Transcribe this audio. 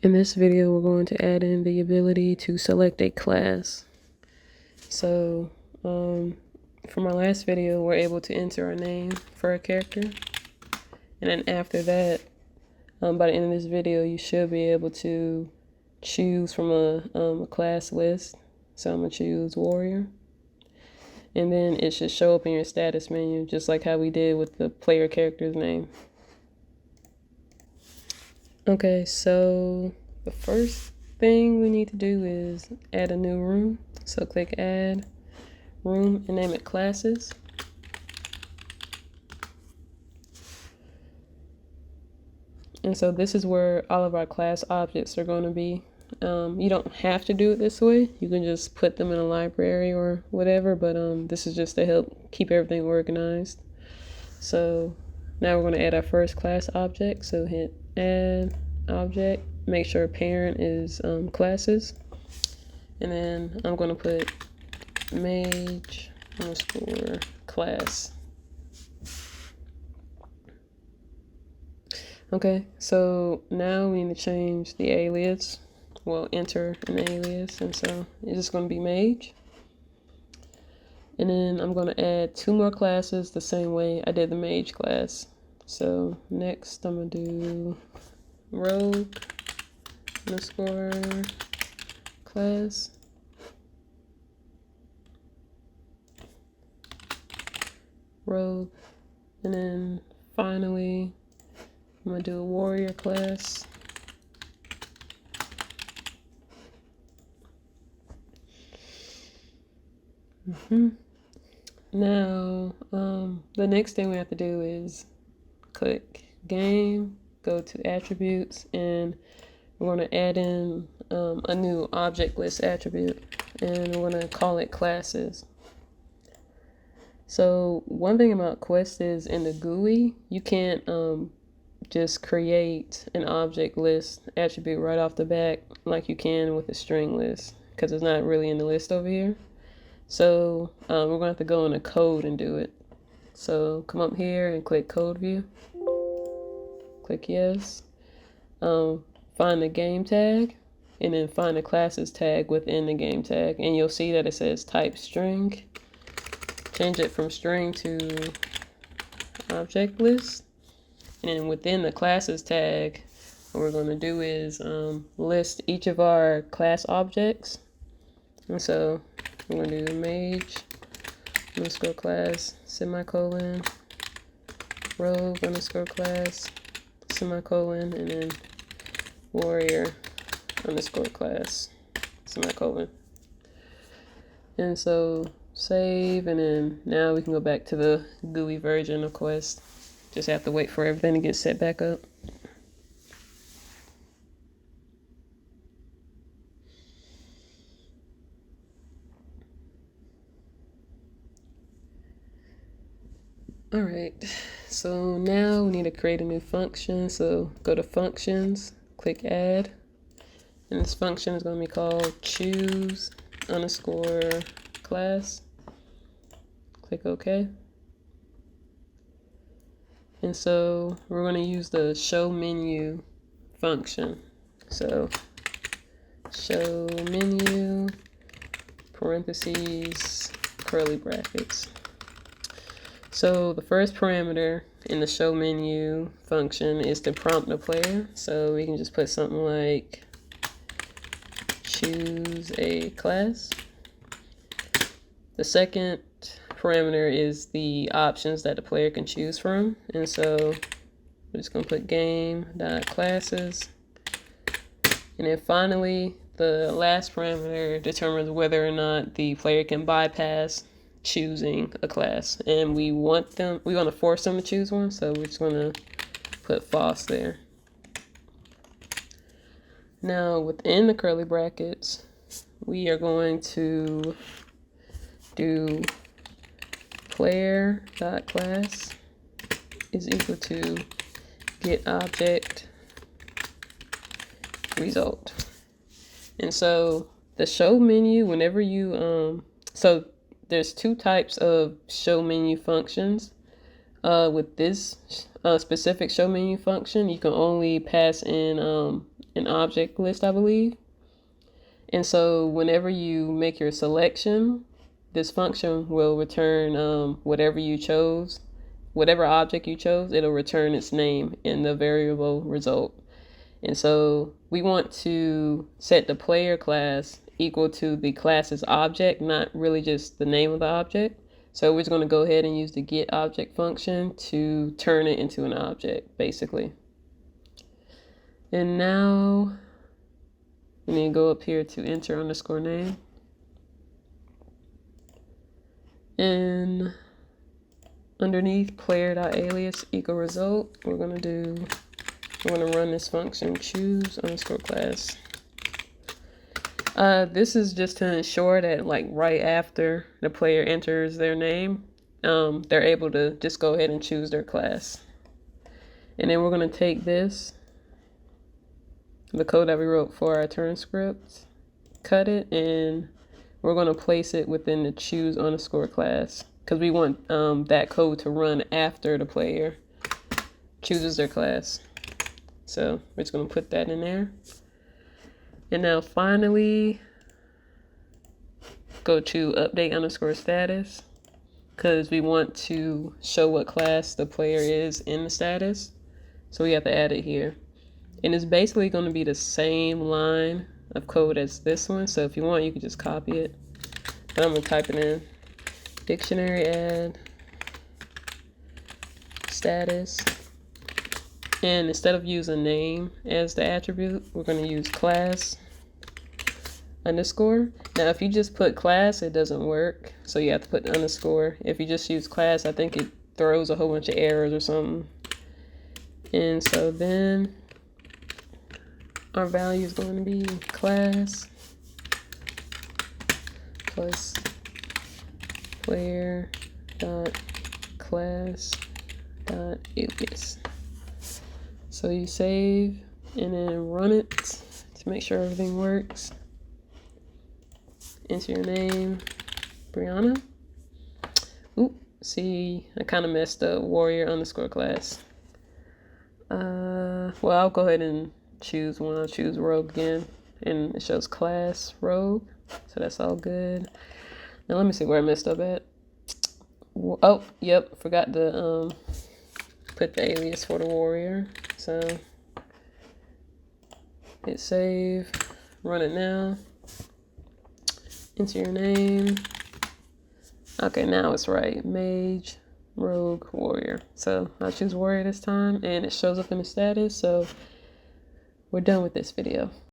In this video, we're going to add in the ability to select a class. So from our last video, we're able to enter our name for a character. And then after that, by the end of this video, you should be able to choose from a class list. So I'm going to choose Warrior. And then it should show up in your status menu, just like how we did with the player character's name. Okay, so the first thing we need to do is add a new room. So click Add Room and name it Classes. And so this is where all of our class objects are going to be. You don't have to do it this way. You can just put them in a library or whatever, but this is just to help keep everything organized. So now we're going to add our first class object. So hit Add Object. Make sure parent is classes. And then I'm going to put mage underscore class. Okay, so now we need to change the alias. Well, enter an alias, and so it's just going to be mage. And then I'm going to add 2 more classes the same way I did the mage class. So next I'm going to do rogue underscore class. Rogue. And then finally I'm going to do a warrior class. Now, the next thing we have to do is click Game, go to Attributes, and we're going to add in a new object list attribute, and we're going to call it Classes. So one thing about Quest is in the GUI, you can't just create an object list attribute right off the bat like you can with a string list, because it's not really in the list over here. So we're going to have to go into code and do it. So come up here and click code view. Click yes. Find the game tag and then find the classes tag within the game tag. And you'll see that it says type string. Change it from string to object list. And then within the classes tag, what we're going to do is list each of our class objects. And so we're going to do mage underscore class semicolon rogue underscore class semicolon and then warrior underscore class semicolon. And so save, and then now we can go back to the GUI version of Quest. Just have to wait for everything to get set back up. Alright, so now we need to create a new function. So go to Functions, click Add, and this function is going to be called choose underscore class. Click OK. And so we're going to use the ShowMenu function. So ShowMenu parentheses curly brackets. So the first parameter in the ShowMenu function is to prompt the player. So we can just put something like choose a class. The second parameter is the options that the player can choose from. And so we're just going to put game.classes. And then finally, the last parameter determines whether or not the player can bypass choosing a class, and we want to force them to choose one, so we're just going to put false there. Now within the curly brackets, we are going to do player.class is equal to get object result. And so the show menu, whenever you so there's 2 types of show menu functions. With this specific show menu function, you can only pass in an object list, I believe. And so whenever you make your selection, this function will return whatever you chose, whatever object you chose, it'll return its name in the variable result. And so we want to set the player class equal to the class's object, not really just the name of the object. So we're just going to go ahead and use the get object function to turn it into an object, basically. And now we need to go up here to enter underscore name. And underneath player.alias equal result, we're going to run this function choose underscore class. This is just to ensure that like right after the player enters their name, they're able to just go ahead and choose their class. And then we're going to take this, the code that we wrote for our turn script, cut it, and we're going to place it within the choose underscore class because we want that code to run after the player chooses their class. So we're just going to put that in there. And now finally, go to update underscore status because we want to show what class the player is in the status. So we have to add it here. And it's basically going to be the same line of code as this one. So if you want, you can just copy it. But I'm going to type it in. Dictionary add status. And instead of using name as the attribute, we're going to use class underscore. Now, if you just put class, it doesn't work. So you have to put underscore. If you just use class, I think it throws a whole bunch of errors or something. And so then our value is going to be class plus player dot class dot alias. So you save and then run it to make sure everything works. Enter your name, Brianna. Oop, see, I kind of messed up warrior underscore class. Well, I'll go ahead and choose one. I'll choose rogue again, and it shows class rogue, so that's all good. Now let me see where I messed up at. Oh, yep, forgot to put the alias for the warrior. So hit save, run it now. Enter your name. Okay, now it's right. Mage, rogue, warrior. So I'll choose warrior this time, and it shows up in the status. So we're done with this video.